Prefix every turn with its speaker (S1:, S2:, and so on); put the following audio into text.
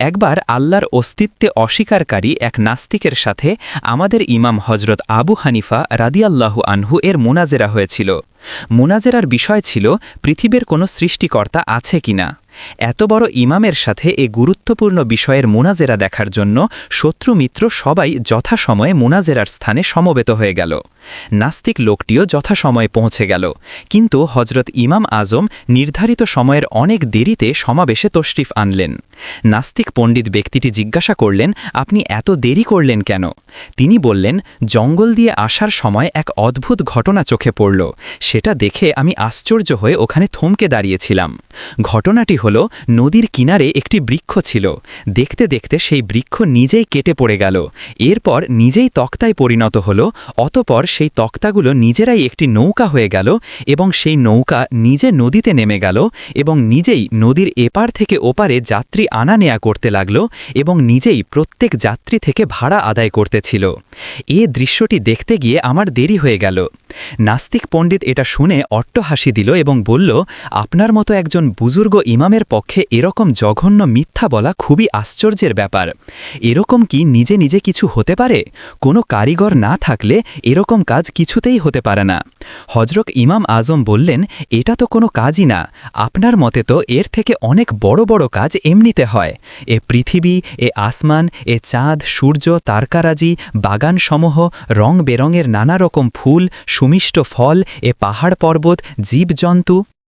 S1: একবার আল্লাহর অস্তিত্বে অস্বীকারী এক নাস্তিকের সাথে আমাদের ইমাম হজরত আবু হানিফা রাদিয়াল্লাহু আনহু এর মুনাজেরা হয়েছিল। মুনাজেরার বিষয় ছিল পৃথিবীর কোনো সৃষ্টিকর্তা আছে কিনা। এত বড় ইমামের সাথে এ গুরুত্বপূর্ণ বিষয়ের মুনাজেরা দেখার জন্য শত্রু মিত্র সবাই যথাসময়ে মুনাজেরার স্থানে সমবেত হয়ে গেল। নাস্তিক লোকটিও যথাসময়ে পৌঁছে গেল, কিন্তু হজরত ইমাম আজম নির্ধারিত সময়ের অনেক দেরিতে সমাবেশে তশরিফ আনলেন। নাস্তিক পণ্ডিত ব্যক্তিটি জিজ্ঞাসা করলেন, আপনি এত দেরি করলেন কেন? তিনি বললেন, জঙ্গল দিয়ে আসার সময় এক অদ্ভুত ঘটনা চোখে পড়ল, সেটা দেখে আমি আশ্চর্য হয়ে ওখানে থমকে দাঁড়িয়েছিলাম। ঘটনাটি হল, নদীর কিনারে একটি বৃক্ষ ছিল। দেখতে দেখতে সেই বৃক্ষ নিজেই কেটে পড়ে গেল, এরপর নিজেই তক্তায় পরিণত হল। অতপর সেই তক্তাগুলো নিজেরাই একটি নৌকা হয়ে গেল এবং সেই নৌকা নিজে নদীতে নেমে গেল এবং নিজেই নদীর এপার থেকে ওপারে যাত্রী আনা নেয়া করতে লাগল এবং নিজেই প্রত্যেক যাত্রী থেকে ভাড়া আদায় করতেছিল। এ দৃশ্যটি দেখতে গিয়ে আমার দেরি হয়ে গেল। নাস্তিক পণ্ডিত এটা শুনে অট্টহাসি দিল এবং বলল, আপনার মতো একজন বুজুর্গ ইমামের পক্ষে এরকম জঘন্য মিথ্যা বলা খুবই আশ্চর্যের ব্যাপার। এরকম কি নিজে নিজে কিছু হতে পারে? কোনো কারিগর না থাকলে এরকম কাজ কিছুতেই হতে পারে না। হজরত ইমাম আজম বললেন, এটা তো কোনো কাজই না, আপনার মতে তো এর থেকে অনেক বড় বড় কাজ এমনিতে হয়। এ পৃথিবী, এ আসমান, এ চাঁদ, সূর্য, তারকারাজি, বাগানসমূহ, রং বেরঙের নানা রকম ফুল, সুমিষ্ট ফল, এ পাহাড় পর্বত, জীবজন্তু,